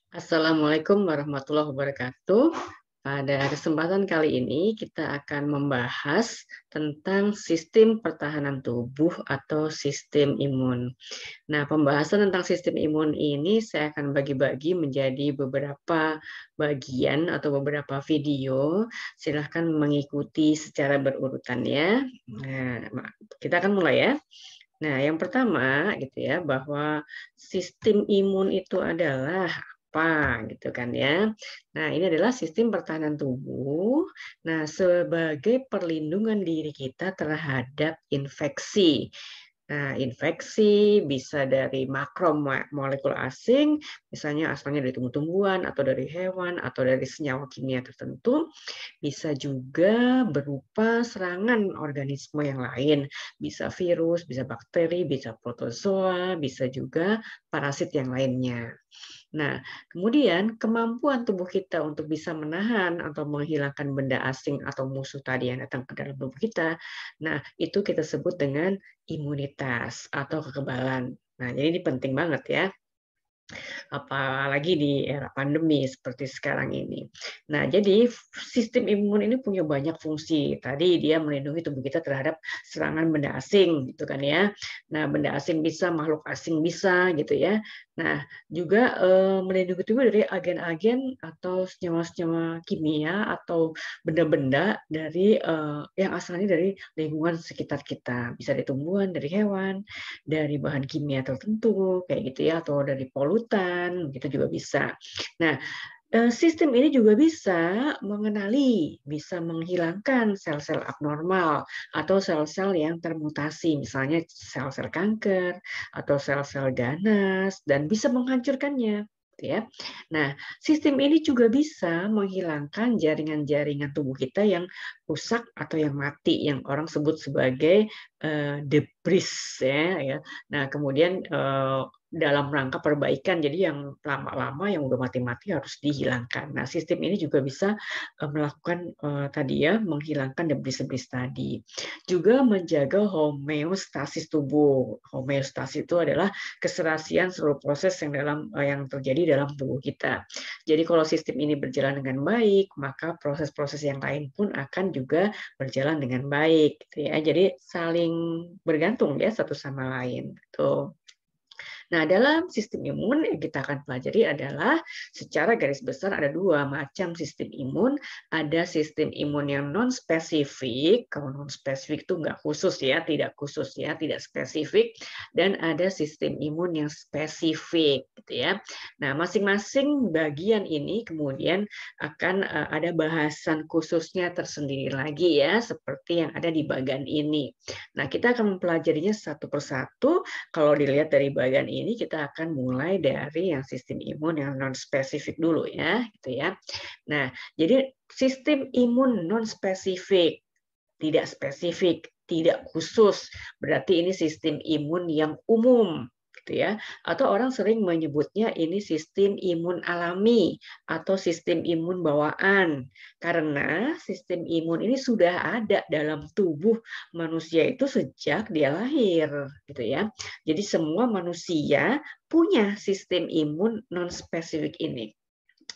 Assalamualaikum warahmatullahi wabarakatuh. Pada kesempatan kali ini kita akan membahas tentang sistem pertahanan tubuh atau sistem imun. Nah, pembahasan tentang sistem imun ini saya akan bagi-bagi menjadi beberapa bagian atau beberapa video. Silahkan mengikuti secara berurutan ya. Nah, kita akan mulai ya. Nah, yang pertama gitu ya, bahwa sistem imun itu adalah apa gitu kan ya. Nah, ini adalah sistem pertahanan tubuh. Nah, sebagai perlindungan diri kita terhadap infeksi. Nah, infeksi bisa dari makromolekul asing, misalnya asalnya dari tumbuh-tumbuhan atau dari hewan atau dari senyawa kimia tertentu, bisa juga berupa serangan organisme yang lain, bisa virus, bisa bakteri, bisa protozoa, bisa juga parasit yang lainnya. Nah, kemudian kemampuan tubuh kita untuk bisa menahan atau menghilangkan benda asing atau musuh tadi yang datang ke dalam tubuh kita, nah itu kita sebut dengan imunitas atau kekebalan. Nah, jadi ini penting banget ya, apalagi di era pandemi seperti sekarang ini. Nah, jadi sistem imun ini punya banyak fungsi. Tadi dia melindungi tubuh kita terhadap serangan benda asing, gitu kan ya. Nah, benda asing bisa, makhluk asing bisa, gitu ya. Nah, juga melindungi tubuh dari agen-agen atau senyawa-senyawa kimia atau benda-benda dari yang asalnya dari lingkungan sekitar kita. Bisa dari tumbuhan, dari hewan, dari bahan kimia tertentu, kayak gitu ya, atau dari polutan, gitu juga bisa. Nah, sistem ini juga bisa mengenali, bisa menghilangkan sel-sel abnormal atau sel-sel yang termutasi, misalnya sel-sel kanker atau sel-sel ganas, dan bisa menghancurkannya. Ya. Nah, sistem ini juga bisa menghilangkan jaringan-jaringan tubuh kita yang rusak atau yang mati, yang orang sebut sebagai debris, ya. Nah, kemudian dalam rangka perbaikan, jadi yang lama-lama yang udah mati-mati harus dihilangkan. Nah, sistem ini juga bisa melakukan tadi ya, menghilangkan debris-debris tadi. Juga menjaga homeostasis tubuh. Homeostasis itu adalah keserasian seluruh proses yang terjadi dalam tubuh kita. Jadi kalau sistem ini berjalan dengan baik, maka proses-proses yang lain pun akan juga berjalan dengan baik, gitu ya. Jadi saling bergantung ya satu sama lain. Gitu. Nah, dalam sistem imun yang kita akan pelajari adalah secara garis besar ada dua macam sistem imun. Ada sistem imun yang non-spesifik, kalau non-spesifik itu nggak khusus ya, tidak khusus ya, tidak spesifik. Dan ada sistem imun yang spesifik, gitu ya. Nah, masing-masing bagian ini kemudian akan ada bahasan khususnya tersendiri lagi ya, seperti yang ada di bagian ini. Nah, kita akan mempelajarinya satu persatu. Kalau dilihat dari bagian ini, kita akan mulai dari yang sistem imun yang non-spesifik dulu ya, gitu ya. Nah, jadi sistem imun non-spesifik, tidak spesifik, tidak khusus, berarti ini sistem imun yang umum, gitu ya. Atau orang sering menyebutnya ini sistem imun alami atau sistem imun bawaan, karena sistem imun ini sudah ada dalam tubuh manusia itu sejak dia lahir, gitu ya. Jadi semua manusia punya sistem imun non spesifik ini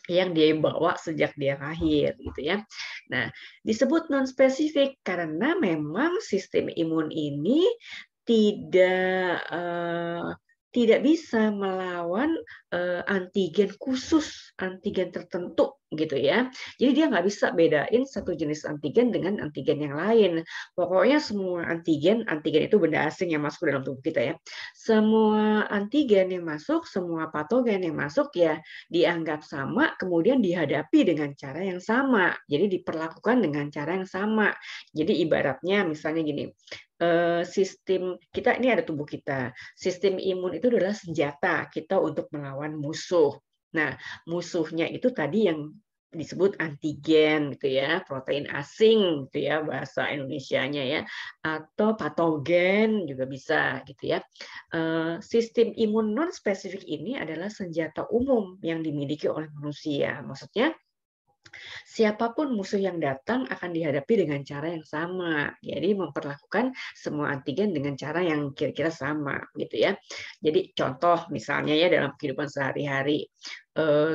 yang dia bawa sejak dia lahir, gitu ya. Nah, disebut non spesifik karena memang sistem imun ini tidak tidak bisa melawan antigen khusus, antigen tertentu, gitu ya. Jadi dia nggak bisa bedain satu jenis antigen dengan antigen yang lain. Pokoknya semua antigen, antigen itu benda asing yang masuk ke dalam tubuh kita ya. Semua antigen yang masuk, semua patogen yang masuk ya dianggap sama, kemudian dihadapi dengan cara yang sama. Jadi diperlakukan dengan cara yang sama. Jadi ibaratnya misalnya gini, sistem kita ini ada tubuh kita. Sistem imun itu adalah senjata kita untuk melawan musuh. Nah, musuhnya itu tadi yang disebut antigen gitu ya, protein asing gitu ya bahasa Indonesianya ya, atau patogen juga bisa gitu ya. Sistem imun non spesifik ini adalah senjata umum yang dimiliki oleh manusia. Maksudnya Siapapun musuh yang datang akan dihadapi dengan cara yang sama. Jadi memperlakukan semua antigen dengan cara yang kira-kira sama, gitu ya. Jadi contoh misalnya ya dalam kehidupan sehari-hari,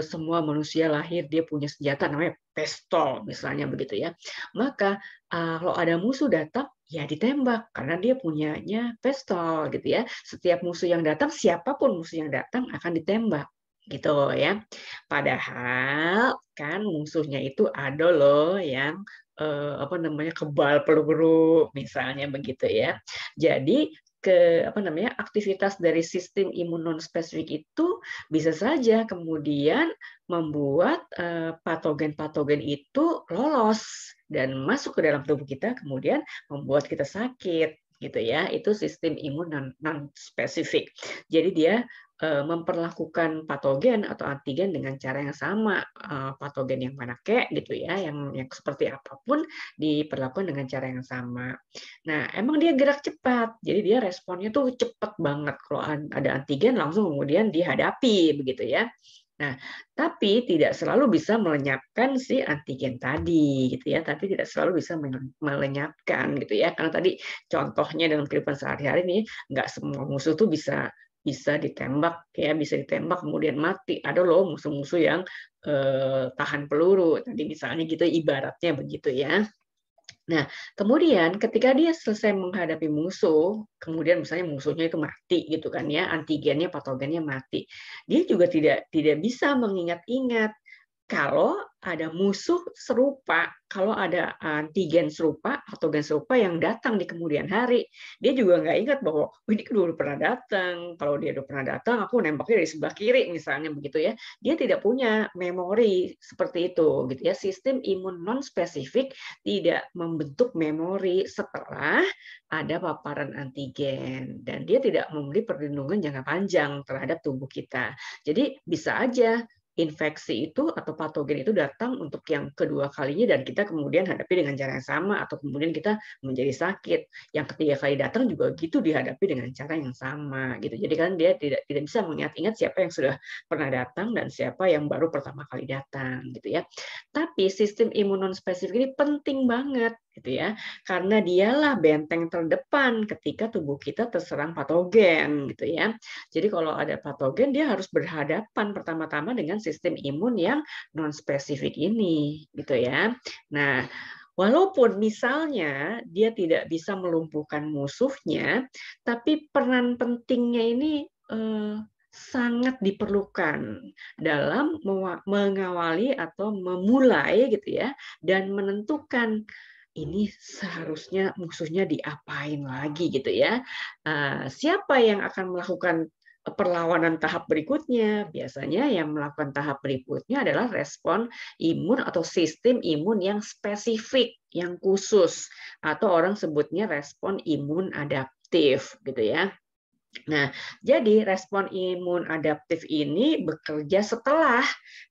semua manusia lahir dia punya senjata namanya pistol, misalnya begitu ya. Maka kalau ada musuh datang, ya ditembak karena dia punyanya pistol, gitu ya. Setiap musuh yang datang, siapapun musuh yang datang akan ditembak, gitu ya. Padahal kan musuhnya itu ada loh yang apa namanya kebal peluru misalnya begitu ya. Jadi apa namanya aktivitas dari sistem imun non spesifik itu bisa saja kemudian membuat patogen-patogen itu lolos dan masuk ke dalam tubuh kita kemudian membuat kita sakit gitu ya. Itu sistem imun non spesifik. Jadi dia memperlakukan patogen atau antigen dengan cara yang sama. Patogen yang mana kek gitu ya, yang seperti apapun diperlakukan dengan cara yang sama. Nah, emang dia gerak cepat, jadi dia responnya tuh cepat banget. Kalau ada antigen langsung kemudian dihadapi begitu ya. Nah, tapi tidak selalu bisa melenyapkan si antigen tadi gitu ya, tapi tidak selalu bisa melenyapkan gitu ya. Karena tadi contohnya dalam kehidupan sehari-hari nih, nggak semua musuh tuh bisa bisa ditembak ya, bisa ditembak kemudian mati. Ada loh musuh-musuh yang tahan peluru. Tadi misalnya gitu ibaratnya begitu ya. Nah, kemudian ketika dia selesai menghadapi musuh, kemudian misalnya musuhnya itu mati gitu kan ya, antigennya, patogennya mati. Dia juga tidak bisa mengingat-ingat kalau ada musuh serupa, kalau ada antigen serupa, patogen serupa yang datang di kemudian hari, dia juga nggak ingat bahwa ini dulu pernah datang. Kalau dia udah pernah datang, aku nembaknya dari sebelah kiri misalnya begitu ya. Dia tidak punya memori seperti itu, gitu ya. Sistem imun non spesifik tidak membentuk memori setelah ada paparan antigen dan dia tidak memberi perlindungan jangka panjang terhadap tubuh kita. Jadi bisa aja infeksi itu atau patogen itu datang untuk yang kedua kalinya dan kita kemudian hadapi dengan cara yang sama atau kemudian kita menjadi sakit. Yang ketiga kali datang juga gitu dihadapi dengan cara yang sama gitu. Jadi kan dia tidak bisa mengingat-ingat siapa yang sudah pernah datang dan siapa yang baru pertama kali datang gitu ya. Tapi sistem imun non spesifik ini penting banget gitu ya. Karena dialah benteng terdepan ketika tubuh kita terserang patogen gitu ya. Jadi kalau ada patogen dia harus berhadapan pertama-tama dengan sistem imun yang non spesifik ini gitu ya. Nah, walaupun misalnya dia tidak bisa melumpuhkan musuhnya, tapi peran pentingnya ini sangat diperlukan dalam mengawali atau memulai gitu ya dan menentukan ini seharusnya musuhnya diapain lagi gitu ya. Siapa yang akan melakukan perlawanan tahap berikutnya? Biasanya yang melakukan tahap berikutnya adalah respon imun atau sistem imun yang spesifik, yang khusus, atau orang sebutnya respon imun adaptif gitu ya. Nah, jadi respon imun adaptif ini bekerja setelah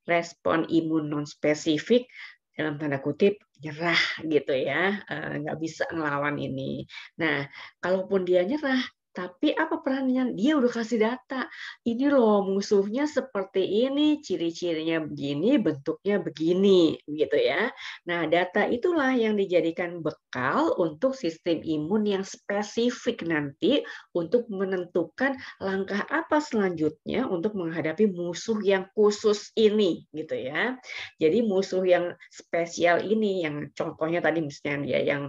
respon imun non spesifik dalam tanda kutip nyerah gitu ya, nggak bisa ngelawan ini. Nah, kalaupun dia nyerah, tapi apa perannya? Dia udah kasih data. Ini loh musuhnya seperti ini, ciri-cirinya begini, bentuknya begini, gitu ya. Nah, data itulah yang dijadikan bekal untuk sistem imun yang spesifik nanti untuk menentukan langkah apa selanjutnya untuk menghadapi musuh yang khusus ini, gitu ya. Jadi musuh yang spesial ini, yang contohnya tadi misalnya dia yang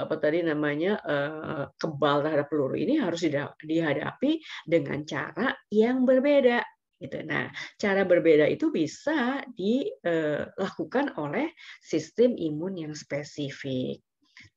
apa tadi namanya kebal terhadap peluru ini harus dihadapi dengan cara yang berbeda. Gitu. Nah, cara berbeda itu bisa dilakukan oleh sistem imun yang spesifik.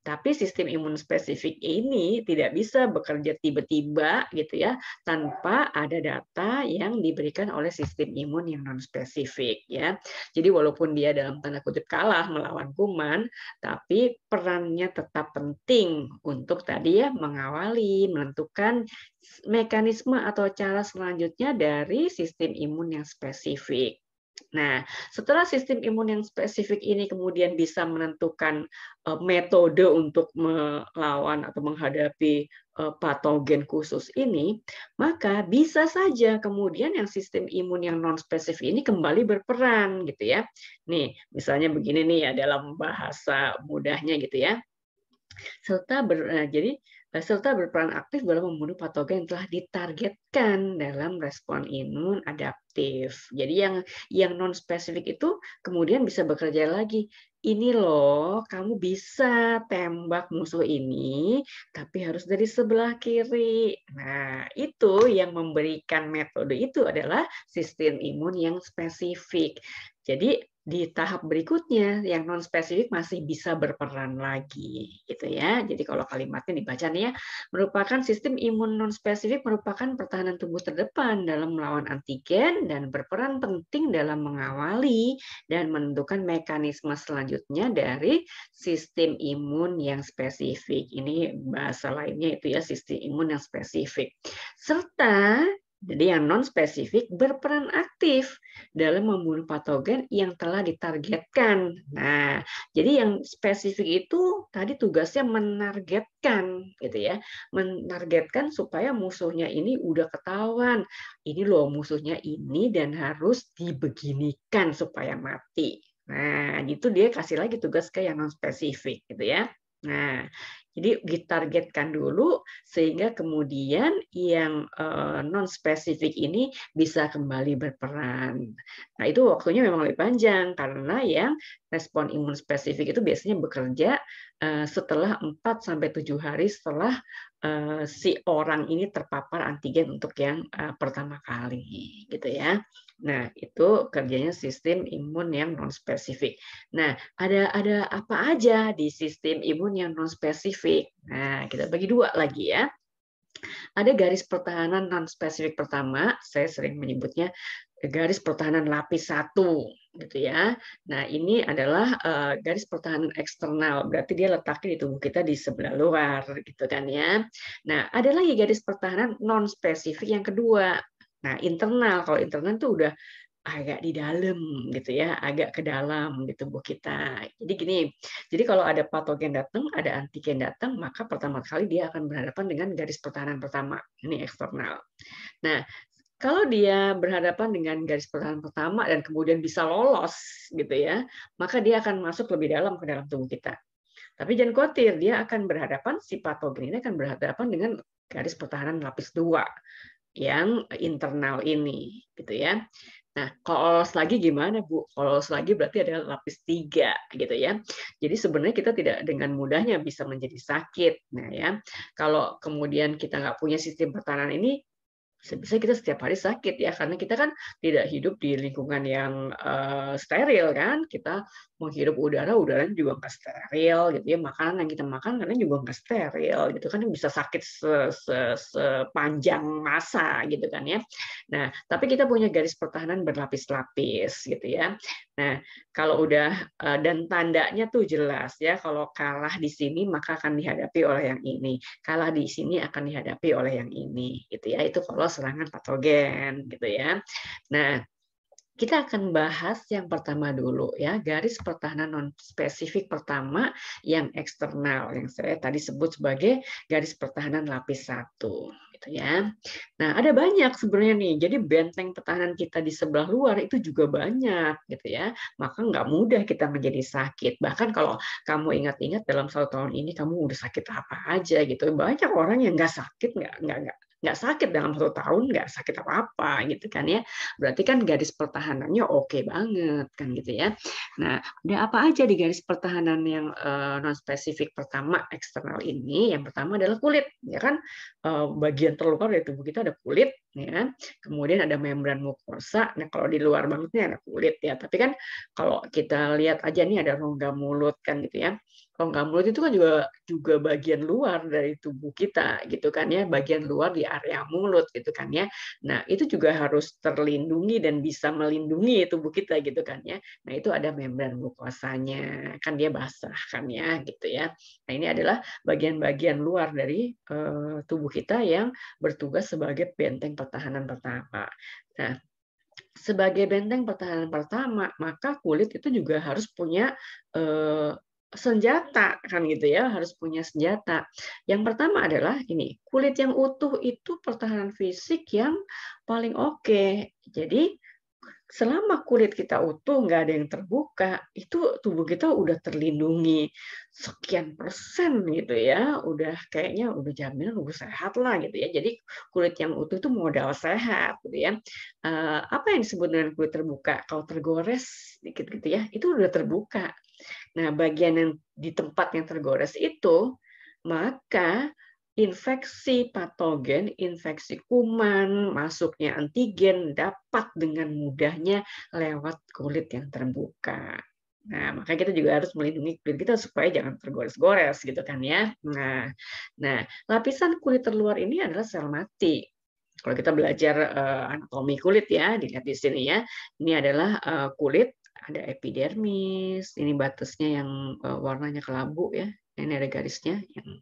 Tapi sistem imun spesifik ini tidak bisa bekerja tiba-tiba gitu ya tanpa ada data yang diberikan oleh sistem imun yang non spesifik ya. Jadi walaupun dia dalam tanda kutip kalah melawan kuman, tapi perannya tetap penting untuk tadi ya mengawali, menentukan mekanisme atau cara selanjutnya dari sistem imun yang spesifik. Nah, setelah sistem imun yang spesifik ini kemudian bisa menentukan metode untuk melawan atau menghadapi patogen khusus ini, maka bisa saja kemudian yang sistem imun yang non spesifik ini kembali berperan gitu ya. Nih, misalnya begini nih ya dalam bahasa mudahnya gitu ya. Serta berperan aktif dalam membunuh patogen yang telah ditargetkan dalam respon imun adaptif. Jadi yang non spesifik itu kemudian bisa bekerja lagi. Ini loh, kamu bisa tembak musuh ini, tapi harus dari sebelah kiri. Nah, itu yang memberikan metode itu adalah sistem imun yang spesifik. Jadi di tahap berikutnya yang non spesifik masih bisa berperan lagi gitu ya. Jadi kalau kalimatnya dibaca nih ya, merupakan sistem imun non spesifik merupakan pertahanan tubuh terdepan dalam melawan antigen dan berperan penting dalam mengawali dan menentukan mekanisme selanjutnya dari sistem imun yang spesifik. Ini bahasa lainnya itu ya, sistem imun yang spesifik. Serta jadi yang non spesifik berperan aktif dalam membunuh patogen yang telah ditargetkan. Nah, jadi yang spesifik itu tadi tugasnya menargetkan gitu ya. Menargetkan supaya musuhnya ini udah ketahuan. Ini loh musuhnya ini dan harus dibeginikan supaya mati. Nah, gitu dia kasih lagi tugas ke yang non spesifik gitu ya. Nah, jadi ditargetkan dulu sehingga kemudian yang non spesifik ini bisa kembali berperan. Nah, itu waktunya memang lebih panjang karena yang respon imun spesifik itu biasanya bekerja setelah 4 sampai 7 hari setelah si orang ini terpapar antigen untuk yang pertama kali gitu ya. Nah, itu kerjanya sistem imun yang non spesifik. Nah, ada apa aja di sistem imun yang non spesifik? Nah, kita bagi dua lagi ya. Ada garis pertahanan non spesifik pertama, saya sering menyebutnya garis pertahanan lapis 1 gitu ya. Nah, ini adalah garis pertahanan eksternal, berarti dia letaknya di tubuh kita di sebelah luar gitu kan ya. Nah, ada lagi garis pertahanan non spesifik yang kedua. Nah, internal. Kalau internal itu udah agak di dalam gitu ya, agak ke dalam di tubuh kita. Jadi gini, jadi kalau ada patogen datang, ada antigen datang, maka pertama kali dia akan berhadapan dengan garis pertahanan pertama, ini eksternal. Nah, kalau dia berhadapan dengan garis pertahanan pertama dan kemudian bisa lolos gitu ya, maka dia akan masuk lebih dalam ke dalam tubuh kita. Tapi jangan khawatir, dia akan berhadapan, si patogen ini akan berhadapan dengan garis pertahanan lapis 2 yang internal ini gitu ya. Nah, kalau lolos lagi gimana, Bu? Kalau lolos lagi berarti ada lapis 3 gitu ya. Jadi sebenarnya kita tidak dengan mudahnya bisa menjadi sakit. Nah ya, kalau kemudian kita nggak punya sistem pertahanan ini, bisa kita setiap hari sakit ya, karena kita kan tidak hidup di lingkungan yang steril kan, kita menghirup udaranya juga nggak steril gitu ya, makanan yang kita makan karena juga nggak steril gitu kan, bisa sakit sepanjang masa gitu kan ya. Nah, tapi kita punya garis pertahanan berlapis-lapis gitu ya. Nah, kalau udah dan tandanya tuh jelas ya, kalau kalah di sini maka akan dihadapi oleh yang ini, kalah di sini akan dihadapi oleh yang ini gitu ya. Itu kalau serangan patogen gitu ya. Nah, kita akan bahas yang pertama dulu ya, garis pertahanan non spesifik pertama yang eksternal yang saya tadi sebut sebagai garis pertahanan lapis 1 gitu ya. Nah, ada banyak sebenarnya nih. Jadi benteng pertahanan kita di sebelah luar itu juga banyak gitu ya. Maka nggak mudah kita menjadi sakit. Bahkan kalau kamu ingat-ingat dalam 1 tahun ini kamu udah sakit apa aja gitu. Banyak orang yang nggak sakit, nggak sakit dalam 1 tahun, nggak sakit apa-apa gitu kan ya. Berarti kan garis pertahanannya oke banget kan gitu ya. Nah, ada apa aja di garis pertahanan yang non spesifik pertama eksternal ini? Yang pertama adalah kulit, ya kan? Bagian terluar dari tubuh kita ada kulit, ya. Kemudian ada membran mukosa. Nah, kalau di luar bangetnya ada kulit ya. Tapi kan kalau kita lihat aja nih ada rongga mulut kan gitu ya. Rongga mulut itu kan juga bagian luar dari tubuh kita gitu kan ya, bagian luar di area mulut gitu kan ya. Nah, itu juga harus terlindungi dan bisa melindungi tubuh kita gitu kan ya. Nah, itu ada membran mukosanya, kan dia basah kan ya gitu ya. Nah, ini adalah bagian-bagian luar dari tubuh kita yang bertugas sebagai benteng pertahanan pertama. Nah, sebagai benteng pertahanan pertama, maka kulit itu juga harus punya senjata kan gitu ya, harus punya senjata. Yang pertama adalah ini, kulit yang utuh itu pertahanan fisik yang paling oke. Jadi selama kulit kita utuh, nggak ada yang terbuka, itu tubuh kita udah terlindungi sekian persen gitu ya, udah kayaknya udah jaminan udah sehat lah gitu ya. Jadi kulit yang utuh itu modal sehat gitu ya. Apa yang disebut dengan kulit terbuka? Kalau tergores dikit gitu ya, itu udah terbuka. Nah, bagian yang di tempat yang tergores itu, maka infeksi patogen, infeksi kuman, masuknya antigen dapat dengan mudahnya lewat kulit yang terbuka. Nah, makanya kita juga harus melindungi kulit kita supaya jangan tergores-gores gitu kan ya. Nah, lapisan kulit terluar ini adalah sel mati. Kalau kita belajar anatomi kulit ya, dilihat di sini ya. Ini adalah kulit, ada epidermis, ini batasnya yang warnanya kelabu ya. Ini ada garisnya yang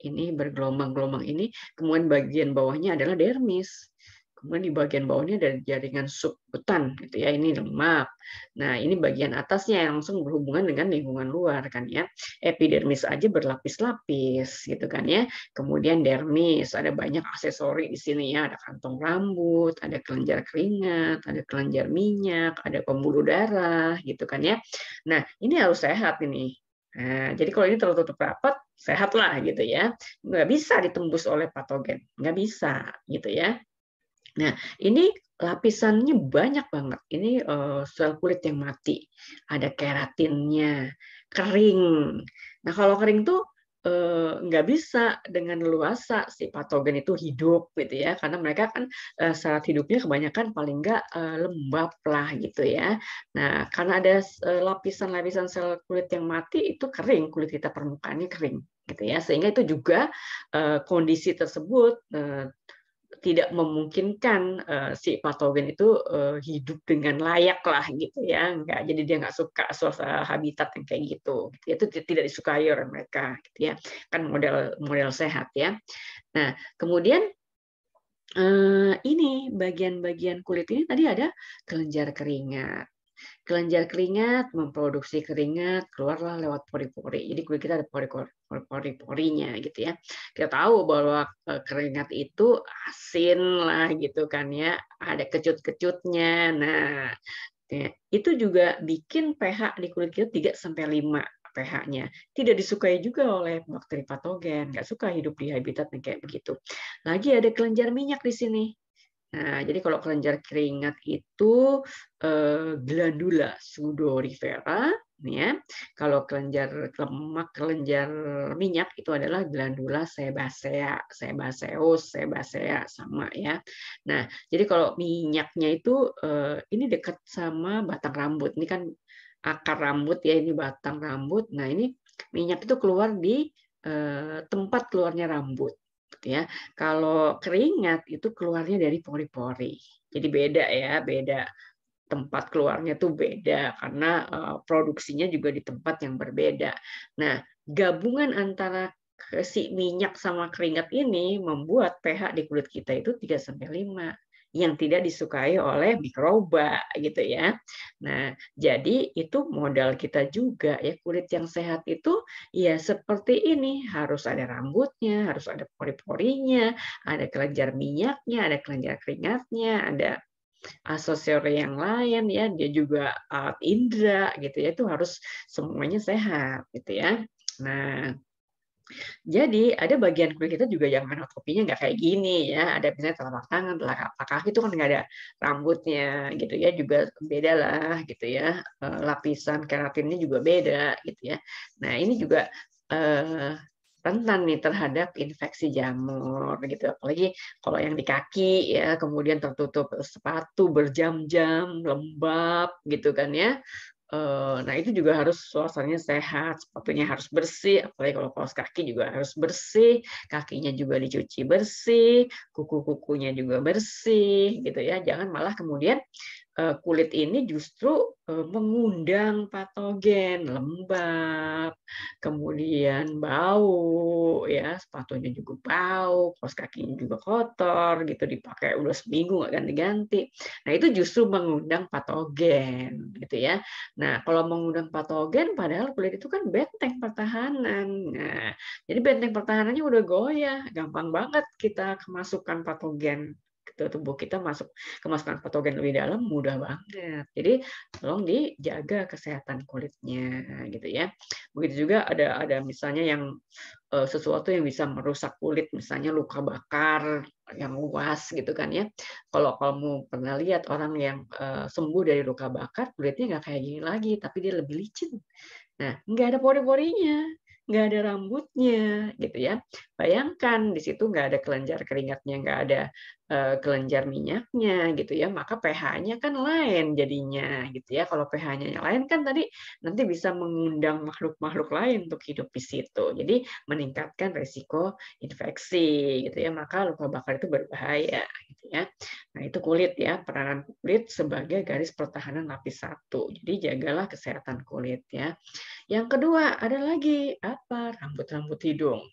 ini bergelombang-gelombang ini, kemudian bagian bawahnya adalah dermis. Kemudian di bagian bawahnya ada jaringan subkutan, gitu ya. Ini lemak. Nah, ini bagian atasnya yang langsung berhubungan dengan lingkungan luar kan ya. Epidermis aja berlapis-lapis, gitu kan ya. Kemudian dermis, ada banyak aksesori di sini ya. Ada kantong rambut, ada kelenjar keringat, ada kelenjar minyak, ada pembuluh darah, gitu kan ya. Nah, ini harus sehat ini. Nah, jadi kalau ini tertutup rapat, sehat lah gitu ya. Nggak bisa ditembus oleh patogen, nggak bisa gitu ya. Nah, ini lapisannya banyak banget. Ini sel kulit yang mati. Ada keratinnya, kering. Nah, kalau kering tuh nggak bisa dengan leluasa si patogen itu hidup gitu ya, karena mereka kan syarat hidupnya kebanyakan paling nggak lembab lah gitu ya. Nah, karena ada lapisan-lapisan sel kulit yang mati itu kering, kulit kita permukaannya kering gitu ya, sehingga itu juga kondisi tersebut tidak memungkinkan si patogen itu hidup dengan layak lah gitu ya, nggak, jadi dia nggak suka suasana habitat yang kayak gitu, itu tidak disukai oleh mereka gitu ya, kan model model sehat ya. Nah, kemudian ini bagian-bagian kulit ini tadi ada kelenjar keringat. Kelenjar keringat memproduksi keringat, keluarlah lewat pori-pori. Jadi kulit kita ada pori-porinya gitu ya. Kita tahu bahwa keringat itu asin lah gitu kan ya, ada kecut-kecutnya. Nah, ya, itu juga bikin pH di kulit kita 3-5 pH-nya. Tidak disukai juga oleh bakteri patogen, nggak suka hidup di habitat yang kayak begitu. Lagi ada kelenjar minyak di sini. Nah, jadi kalau kelenjar keringat itu glandula sudorifera, ya. Kalau kelenjar lemak, kelenjar minyak itu adalah glandula sebasea, sebaceus, sebasea sama ya. Nah, jadi kalau minyaknya itu ini dekat sama batang rambut. Ini kan akar rambut ya, ini batang rambut. Nah, ini minyak itu keluar di tempat keluarnya rambut ya. Kalau keringat itu keluarnya dari pori-pori. Jadi beda ya, beda tempat keluarnya tuh beda karena produksinya juga di tempat yang berbeda. Nah, gabungan antara si minyak sama keringat ini membuat pH di kulit kita itu 3-5 yang tidak disukai oleh mikroba gitu ya. Nah, jadi itu modal kita juga ya, kulit yang sehat itu ya seperti ini, harus ada rambutnya, harus ada pori-porinya, ada kelenjar minyaknya, ada kelenjar keringatnya, ada aksesori yang lain ya, dia juga alat indera gitu ya, itu harus semuanya sehat gitu ya. Nah, jadi ada bagian kulit kita juga yang anatominya nggak kayak gini ya, ada misalnya telapak tangan, telapak kaki itu kan nggak ada rambutnya gitu ya, juga beda lah gitu ya, lapisan keratinnya juga beda gitu ya. Nah, ini juga rentan nih terhadap infeksi jamur gitu, apalagi kalau yang di kaki ya, kemudian tertutup sepatu berjam-jam, lembab gitu kan ya. Nah, itu juga harus suasananya sehat, sepatunya harus bersih, apalagi kalau kaos kaki juga harus bersih, kakinya juga dicuci bersih, kuku-kukunya juga bersih gitu ya. Jangan malah kemudian kulit ini justru mengundang patogen, lembab, kemudian bau, ya sepatunya juga bau, kaos kakinya juga kotor, gitu dipakai udah seminggu nggak ganti-ganti. Nah itu justru mengundang patogen, gitu ya. Nah kalau mengundang patogen, padahal kulit itu kan benteng pertahanan. Nah jadi benteng pertahanannya udah goyah, gampang banget kita kemasukan patogen. Tubuh kita masuk kemasukan patogen lebih dalam mudah banget. Jadi tolong dijaga kesehatan kulitnya gitu ya. Begitu juga ada misalnya yang sesuatu yang bisa merusak kulit, misalnya luka bakar yang luas gitu kan ya. Kalau kamu pernah lihat orang yang sembuh dari luka bakar, kulitnya nggak kayak gini lagi, tapi dia lebih licin. Nah, nggak ada pori-porinya, nggak ada rambutnya, gitu ya. Bayangkan di situ nggak ada kelenjar keringatnya, nggak ada kelenjar minyaknya, gitu ya. Maka pH-nya kan lain jadinya, gitu ya. Kalau pH-nya yang lain kan tadi nanti bisa mengundang makhluk-makhluk lain untuk hidup di situ. Jadi meningkatkan resiko infeksi, gitu ya. Maka luka bakar itu berbahaya, gitu ya. Nah, itu kulit ya, peranan kulit sebagai garis pertahanan lapis 1. Jadi jagalah kesehatan kulit ya. Yang kedua, ada lagi apa? Rambut-rambut hidung.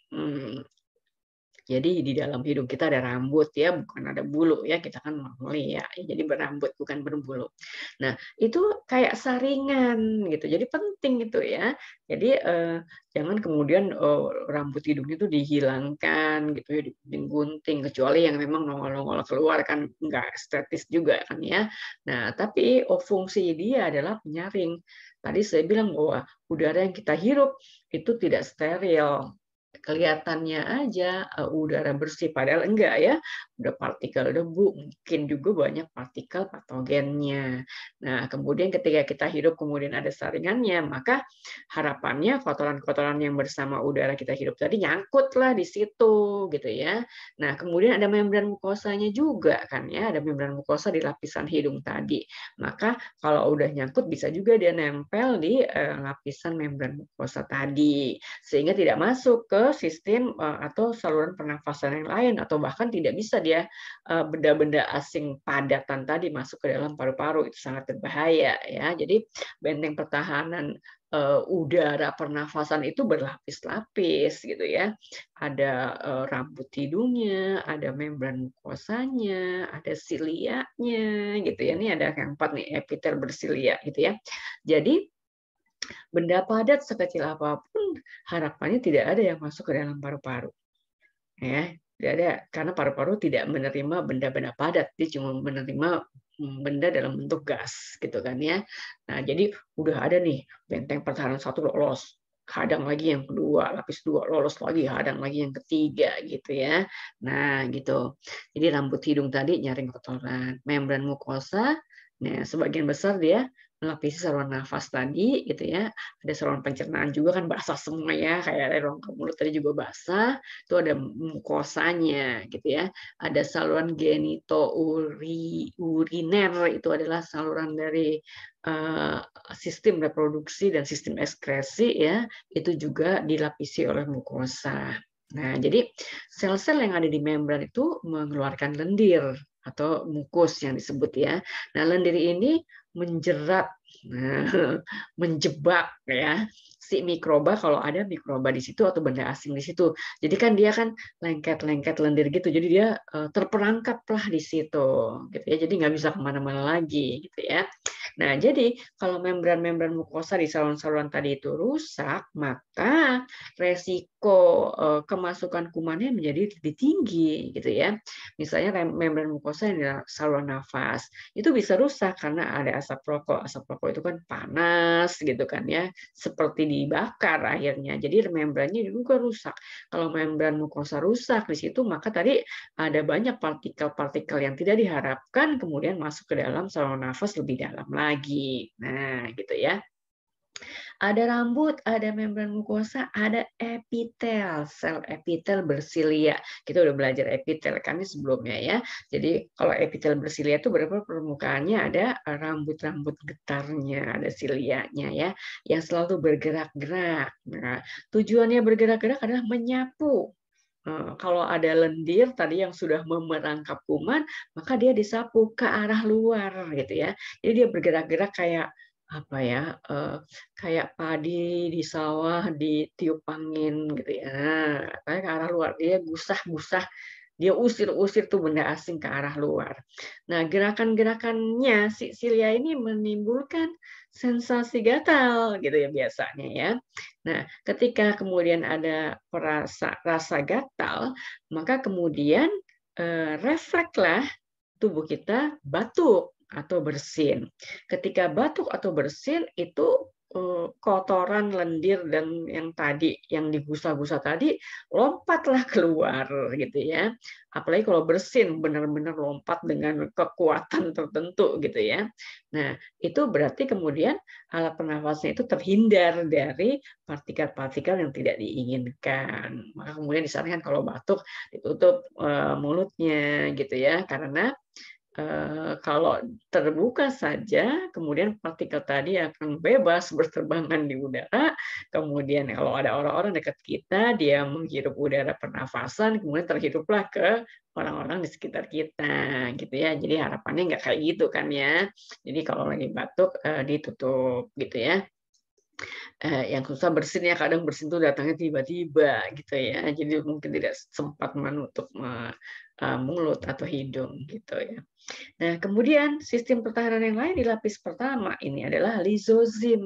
Jadi di dalam hidung kita ada rambut ya, bukan ada bulu ya. Kita kan mamalia, jadi berambut bukan berbulu. Nah, itu kayak saringan gitu. Jadi penting itu ya. Jadi jangan kemudian rambut hidung itu dihilangkan gitu ya, digunting kecuali yang memang nongol-nongol keluar kan nggak estetis juga kan ya. Nah, tapi fungsi dia adalah penyaring. Tadi saya bilang bahwa udara yang kita hirup itu tidak steril. Kelihatannya aja udara bersih, padahal enggak ya. Udah partikel debu, mungkin juga banyak partikel patogennya. Nah, kemudian ketika kita hidup kemudian ada saringannya, maka harapannya kotoran-kotoran yang bersama udara kita hidup tadi nyangkutlah di situ, gitu ya. Nah, kemudian ada membran mukosanya juga kan ya, ada membran mukosa di lapisan hidung tadi. Maka kalau udah nyangkut bisa juga dia nempel di lapisan membran mukosa tadi, sehingga tidak masuk ke sistem atau saluran pernafasan yang lain, atau bahkan tidak bisa dia benda-benda asing padatan tadi masuk ke dalam paru-paru. Itu sangat berbahaya ya. Jadi benteng pertahanan udara pernafasan itu berlapis-lapis gitu ya. Ada rambut hidungnya, ada membran mukosanya, ada silianya gitu ya. Ini ada yang 4 nih, epitel bersilia gitu ya. Jadi benda padat sekecil apapun harapannya tidak ada yang masuk ke dalam paru-paru. Ya, tidak ada, karena paru-paru tidak menerima benda-benda padat, dia cuma menerima benda dalam bentuk gas gitu kan ya. Nah, jadi udah ada nih benteng pertahanan 1 lolos, hadang lagi yang kedua, lapis 2 lolos lagi, hadang lagi yang ketiga gitu ya. Nah, gitu. Jadi rambut hidung tadi nyaring kotoran, membran mukosa, nah sebagian besar dia melapisi saluran nafas tadi gitu ya. Ada saluran pencernaan juga kan basah semua ya, kayak rongga mulut tadi juga basah. Itu ada mukosanya gitu ya. Ada saluran uriner, itu adalah saluran dari sistem reproduksi dan sistem ekskresi ya. Itu juga dilapisi oleh mukosa. Nah, jadi sel-sel yang ada di membran itu mengeluarkan lendir atau mukus yang disebut ya. Nah, lendir ini menjerat, menjebak ya si mikroba kalau ada mikroba di situ atau benda asing di situ. Jadi kan dia kan lengket-lengket lendir gitu. Jadi dia terperangkap lah di situ, gitu ya. Jadi nggak bisa kemana-mana lagi, gitu ya. Nah, jadi kalau membran-membran mukosa di saluran-saluran tadi itu rusak, maka resiko kemasukan kumannya menjadi lebih tinggi, gitu ya. Misalnya membran mukosa yang di saluran nafas itu bisa rusak karena ada asap rokok. Asap rokok itu kan panas, gitu kan ya, seperti dibakar akhirnya. Jadi membrannya juga rusak. Kalau membran mukosa rusak di situ, maka tadi ada banyak partikel-partikel yang tidak diharapkan kemudian masuk ke dalam saluran nafas lebih dalam lagi. Nah, gitu ya. Ada rambut, ada membran mukosa, ada epitel, sel epitel bersilia. Kita udah belajar epitel kan sebelumnya ya. Jadi kalau epitel bersilia itu berarti permukaannya ada rambut-rambut getarnya, ada silianya ya, yang selalu bergerak-gerak. Nah, tujuannya bergerak-gerak adalah menyapu. Kalau ada lendir tadi yang sudah merangkap kuman, maka dia disapu ke arah luar gitu ya. Jadi dia bergerak-gerak kayak apa ya, kayak padi di sawah ditiup angin gitu ya. Kayak ke arah luar, dia gusah-gusah, dia usir-usir tuh benda asing ke arah luar. Nah, gerakan-gerakannya si Silia ini menimbulkan sensasi gatal gitu ya biasanya ya. Nah, ketika kemudian ada rasa gatal, maka kemudian reflekslah tubuh kita batuk atau bersin. Ketika batuk atau bersin itu kotoran lendir dan yang tadi yang digusah-gusah tadi lompatlah keluar gitu ya. Apalagi kalau bersin benar-benar lompat dengan kekuatan tertentu gitu ya. Nah, itu berarti kemudian alat pernafasnya itu terhindar dari partikel-partikel yang tidak diinginkan. Maka kemudian disarankan kalau batuk ditutup mulutnya gitu ya, karena kalau terbuka saja, kemudian partikel tadi akan bebas berterbangan di udara. Kemudian kalau ada orang-orang dekat kita, dia menghirup udara pernafasan, kemudian terhiruplah ke orang-orang di sekitar kita, gitu ya. Jadi harapannya nggak kayak gitu kan ya. Jadi kalau lagi batuk ditutup, gitu ya. Yang susah bersin ya, kadang bersin itu datangnya tiba-tiba gitu ya. Jadi mungkin tidak sempat menutup mulut atau hidung gitu ya. Nah, kemudian sistem pertahanan yang lain di lapis pertama ini adalah lizozim.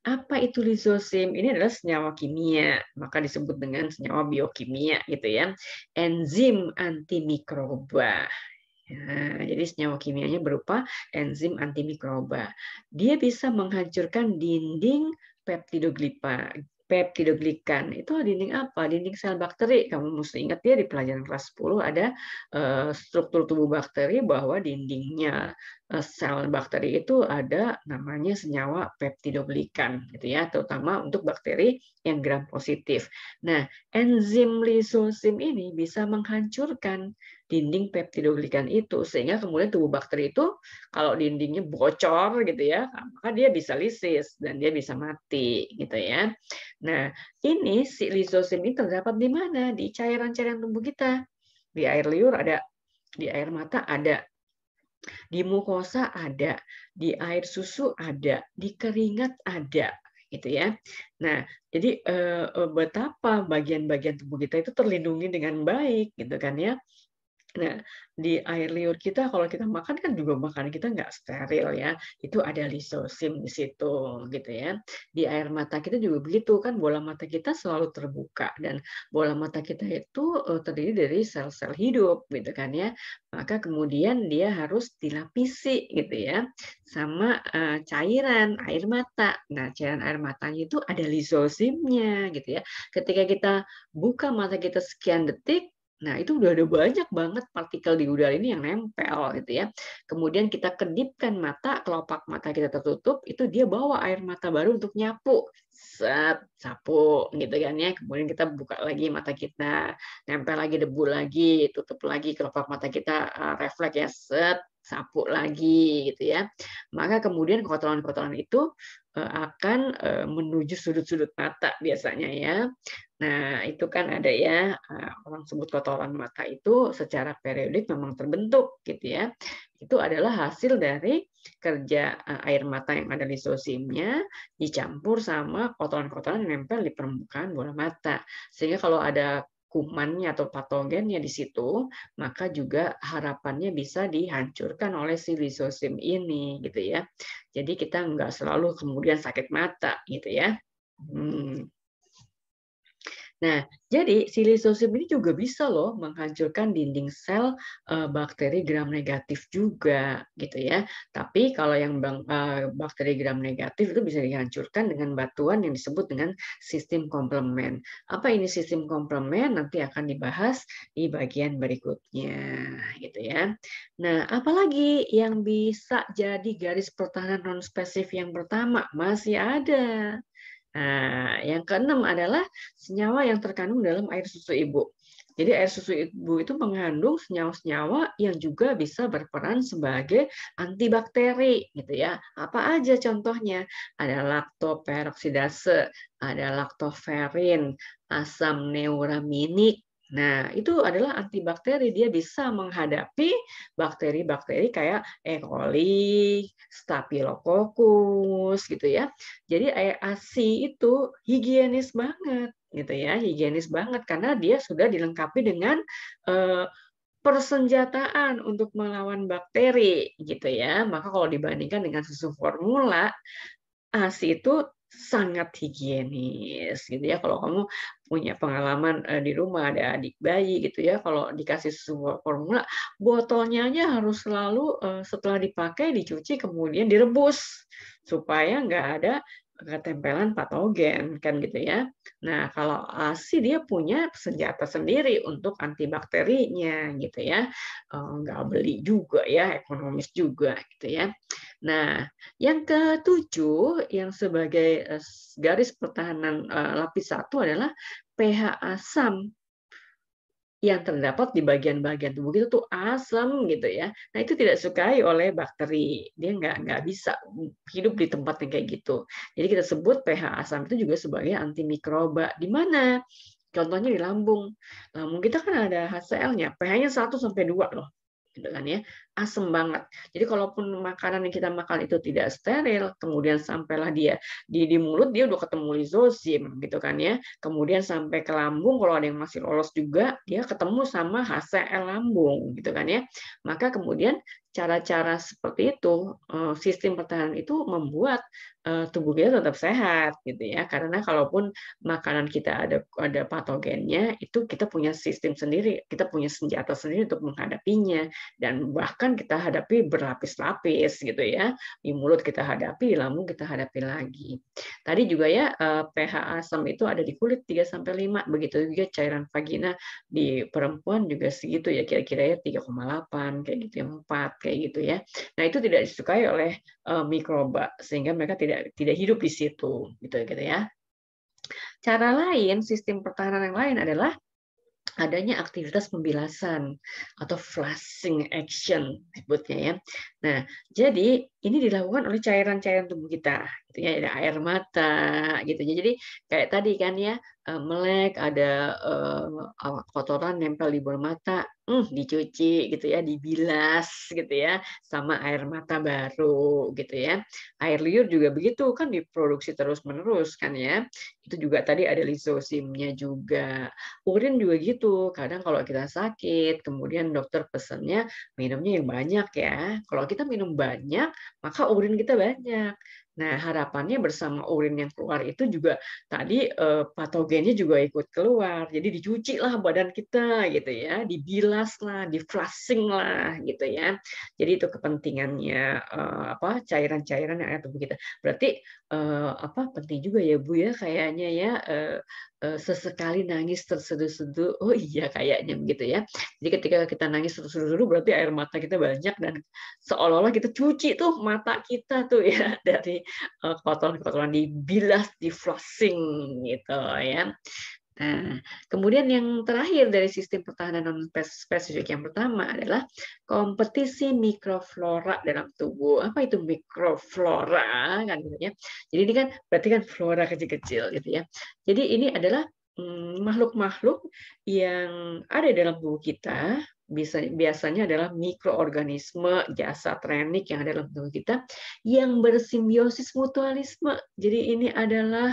Apa itu lizozim? Ini adalah senyawa kimia, maka disebut dengan senyawa biokimia gitu ya. Enzim antimikroba. Nah, jadi senyawa kimianya berupa enzim antimikroba. Dia bisa menghancurkan dinding peptidoglikan. Itu dinding apa? Dinding sel bakteri. Kamu mesti ingat ya di pelajaran kelas 10 ada struktur tubuh bakteri bahwa dindingnya sel bakteri itu ada namanya senyawa peptidoglikan gitu ya, terutama untuk bakteri yang gram positif. Nah, enzim lizozim ini bisa menghancurkan dinding peptidoglikan itu sehingga kemudian tubuh bakteri itu kalau dindingnya bocor gitu ya, maka dia bisa lisis dan dia bisa mati gitu ya. Nah, ini si lizozim ini terdapat di mana? Di cairan-cairan tubuh kita. Di air liur ada, di air mata ada, di mukosa ada, di air susu ada, di keringat ada gitu ya. Nah, jadi betapa bagian-bagian tubuh kita itu terlindungi dengan baik gitu kan ya. Nah, di air liur kita kalau kita makan kan juga makanan kita nggak steril ya. Itu ada lisosim di situ gitu ya. Di air mata kita juga begitu kan, bola mata kita selalu terbuka dan bola mata kita itu terdiri dari sel-sel hidup gitu kan ya. Maka kemudian dia harus dilapisi gitu ya sama cairan air mata. Nah, cairan air matanya itu ada lisosimnya gitu ya. Ketika kita buka mata kita sekian detik, nah, itu udah ada banyak banget partikel di udara ini yang nempel gitu ya. Kemudian kita kedipkan mata, kelopak mata kita tertutup, itu dia bawa air mata baru untuk nyapu. Set, sapu gitu kan ya. Kemudian kita buka lagi mata kita, nempel lagi debu lagi, tutup lagi kelopak mata kita, refleks ya, set, sapu lagi gitu ya. Maka kemudian kotoran-kotoran itu akan menuju sudut-sudut mata biasanya ya. Nah, itu kan ada ya, orang sebut kotoran mata itu secara periodik memang terbentuk gitu ya. Itu adalah hasil dari kerja air mata yang ada lisosimnya dicampur sama kotoran-kotoran yang nempel di permukaan bola mata. Sehingga kalau ada kumannya atau patogennya di situ, maka juga harapannya bisa dihancurkan oleh si lisosim ini gitu ya. Jadi kita nggak selalu kemudian sakit mata gitu ya. Nah, jadi si lisosim ini juga bisa loh menghancurkan dinding sel bakteri gram negatif juga gitu ya. Tapi kalau yang bakteri gram negatif itu bisa dihancurkan dengan batuan yang disebut dengan sistem komplement. Apa ini sistem komplement? Nanti akan dibahas di bagian berikutnya gitu ya. Nah, apalagi yang bisa jadi garis pertahanan non spesifik yang pertama? Masih ada. Nah, yang keenam adalah senyawa yang terkandung dalam air susu ibu. Jadi air susu ibu itu mengandung senyawa-senyawa yang juga bisa berperan sebagai antibakteri gitu ya. Apa aja contohnya? Ada laktoperoksidase, ada laktoferin, asam neuraminik Nah, itu adalah antibakteri. Dia bisa menghadapi bakteri-bakteri kayak E. coli, Staphylococcus gitu ya. Jadi air ASI itu higienis banget gitu ya, higienis banget karena dia sudah dilengkapi dengan eh, persenjataan untuk melawan bakteri gitu ya. Maka kalau dibandingkan dengan susu formula, ASI itu sangat higienis gitu ya. Kalau kamu punya pengalaman di rumah ada adik bayi gitu ya, kalau dikasih susu formula, botolnya aja harus selalu setelah dipakai dicuci kemudian direbus supaya nggak ada ketempelan patogen kan gitu ya. Nah, kalau ASI dia punya senjata sendiri untuk antibakterinya gitu ya. Nggak beli juga ya, ekonomis juga gitu ya. Nah, yang ketujuh yang sebagai garis pertahanan lapis satu adalah pH asam yang terdapat di bagian-bagian tubuh kita tuh asam gitu ya. Nah itu tidak sukai oleh bakteri. Dia nggak bisa hidup di tempat yang kayak gitu. Jadi kita sebut pH asam itu juga sebagai antimikroba. Di mana? Contohnya di lambung. Lambung kita kan ada HCl-nya. pH-nya 1-2 loh. Gitu kan ya, asam banget. Jadi kalaupun makanan yang kita makan itu tidak steril, kemudian sampailah dia di mulut dia udah ketemu lizozim gitu kan ya. Kemudian sampai ke lambung kalau ada yang masih lolos juga dia ketemu sama HCl lambung gitu kan ya. Maka kemudian cara-cara seperti itu sistem pertahanan itu membuat tubuh kita tetap sehat gitu ya. Karena kalaupun makanan kita ada patogennya itu kita punya sistem sendiri, kita punya senjata sendiri untuk menghadapinya dan bahkan kita hadapi berlapis-lapis gitu ya. Di mulut kita hadapi, di lambung kita hadapi lagi. Tadi juga ya pH asam itu ada di kulit 3-5, begitu juga cairan vagina di perempuan juga segitu ya kira-kira ya 3,8 kayak gitu ya 4 kayak gitu ya. Nah, itu tidak disukai oleh mikroba sehingga mereka tidak hidup di situ gitu ya. Cara lain sistem pertahanan yang lain adalah adanya aktivitas pembilasan atau flushing action sebutnya ya. Nah, jadi ini dilakukan oleh cairan-cairan tubuh kita, gitu ya, ada air mata, gitu. Jadi kayak tadi kan ya, melek, ada kotoran nempel di bawah mata, dicuci gitu ya, dibilas gitu ya, sama air mata baru gitu ya. Air liur juga begitu kan diproduksi terus-menerus kan ya. Itu juga tadi ada lisosimnya juga. Urin juga gitu, kadang kalau kita sakit, kemudian dokter pesannya minumnya yang banyak ya. Kalau kita minum banyak, maka urin kita banyak. Nah, harapannya bersama urin yang keluar itu juga tadi patogennya juga ikut keluar. Jadi dicuci lah badan kita gitu ya, dibilas lah, di-flushing lah gitu ya. Jadi itu kepentingannya cairan-cairan yang ada di tubuh kita. Berarti penting juga ya Bu ya kayaknya ya sesekali nangis terseduh-seduh. Oh iya kayaknya begitu ya. Jadi ketika kita nangis terseduh-seduh berarti air mata kita banyak dan seolah-olah kita cuci tuh mata kita tuh ya dari kotoran-kotoran dibilas, di flushing gitu ya. Nah, kemudian yang terakhir dari sistem pertahanan non spesifik yang pertama adalah kompetisi mikroflora dalam tubuh. Apa itu mikroflora kan gitu ya. Jadi ini kan berarti kan flora kecil-kecil gitu ya. Jadi ini adalah makhluk-makhluk yang ada dalam tubuh kita, biasanya adalah mikroorganisme jasa trenik yang ada dalam tubuh kita yang bersimbiosis mutualisme. Jadi ini adalah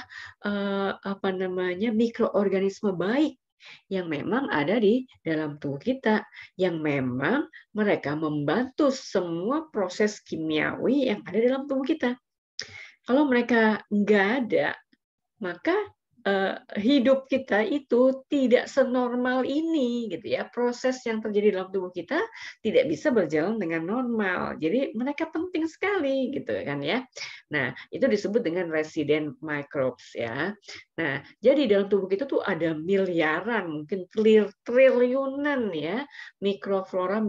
mikroorganisme baik yang memang ada di dalam tubuh kita, yang memang mereka membantu semua proses kimiawi yang ada dalam tubuh kita. Kalau mereka nggak ada, maka hidup kita itu tidak senormal ini gitu ya. Proses yang terjadi dalam tubuh kita tidak bisa berjalan dengan normal. Jadi mereka penting sekali gitu kan ya. Nah, itu disebut dengan resident microbes ya. Nah, jadi dalam tubuh kita tuh ada miliaran, mungkin triliunan ya mikroflora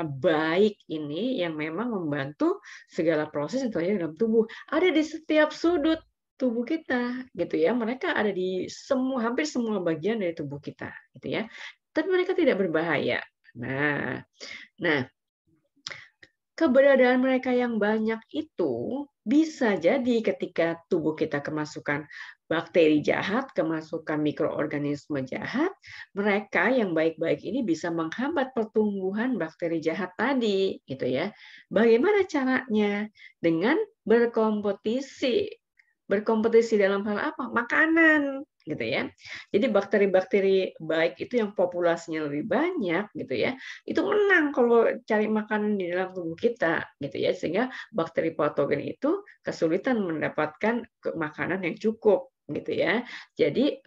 baik ini yang memang membantu segala proses yang terjadi dalam tubuh. Ada di setiap sudut tubuh kita gitu ya. Mereka ada di hampir semua bagian dari tubuh kita gitu ya. Tapi mereka tidak berbahaya. Nah, keberadaan mereka yang banyak itu Bisa jadi ketika tubuh kita kemasukan bakteri jahat, kemasukan mikroorganisme jahat, mereka yang baik-baik ini bisa menghambat pertumbuhan bakteri jahat tadi, gitu ya. Bagaimana caranya? Dengan berkompetisi. Berkompetisi dalam hal apa? Makanan, gitu ya. Jadi bakteri-bakteri baik itu yang populasinya lebih banyak, gitu ya, itu menang kalau cari makanan di dalam tubuh kita, gitu ya, sehingga bakteri patogen itu kesulitan mendapatkan makanan yang cukup, gitu ya. Jadi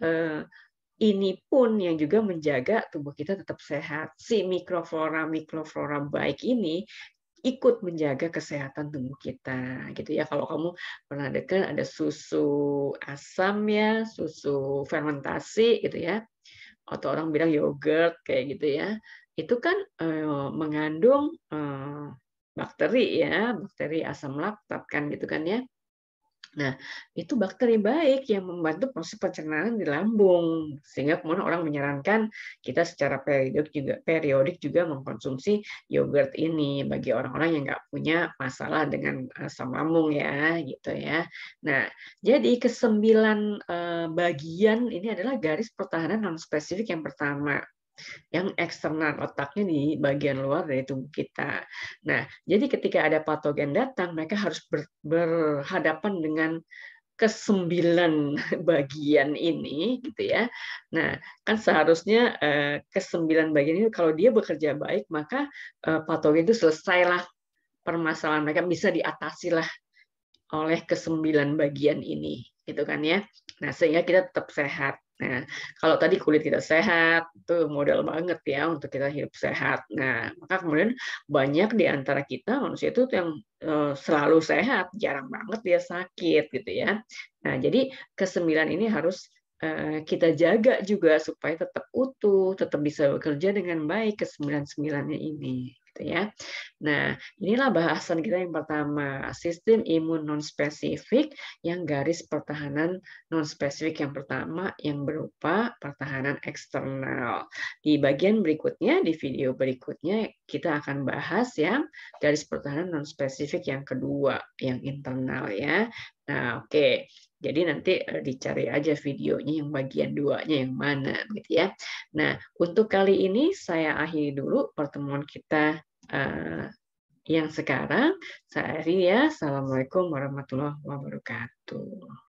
ini pun yang juga menjaga tubuh kita tetap sehat. Si mikroflora baik ini ikut menjaga kesehatan tubuh kita, gitu ya. Kalau kamu pernah dengar ada susu asam ya, susu fermentasi gitu ya, atau orang bilang yogurt kayak gitu ya. Itu kan mengandung bakteri ya, bakteri asam laktat kan gitu kan ya. Nah, itu bakteri baik yang membantu proses pencernaan di lambung, sehingga kemudian orang menyarankan kita secara periodik juga mengkonsumsi yogurt ini bagi orang-orang yang nggak punya masalah dengan asam lambung ya, gitu ya. Nah, jadi kesembilan bagian ini adalah garis pertahanan non spesifik yang pertama yang eksternal, letaknya di bagian luar dari tubuh kita. Nah, jadi ketika ada patogen datang, mereka harus berhadapan dengan kesembilan bagian ini, gitu ya. Nah, kan seharusnya kesembilan bagian ini kalau dia bekerja baik, maka patogen itu selesailah permasalahan mereka, bisa diatasilah oleh kesembilan bagian ini, gitu kan ya. Nah, sehingga kita tetap sehat. Nah, kalau tadi kulit kita sehat, itu modal banget ya untuk kita hidup sehat. Nah, maka kemudian banyak di antara kita manusia itu yang selalu sehat, jarang banget dia sakit gitu ya. Nah, jadi kesembilan ini harus kita jaga juga supaya tetap utuh, tetap bisa bekerja dengan baik kesembilan-sembilannya ini, gitu ya. Nah, inilah bahasan kita yang pertama, sistem imun non-spesifik yang garis pertahanan non-spesifik yang pertama yang berupa pertahanan eksternal. Di bagian berikutnya, di video berikutnya, kita akan bahas yang garis pertahanan non-spesifik yang kedua, yang internal ya. Nah, oke. Jadi nanti dicari aja videonya yang bagian duanya yang mana, gitu ya. Nah, untuk kali ini saya akhiri dulu pertemuan kita yang sekarang. Saya akhiri ya. Assalamualaikum warahmatullahi wabarakatuh.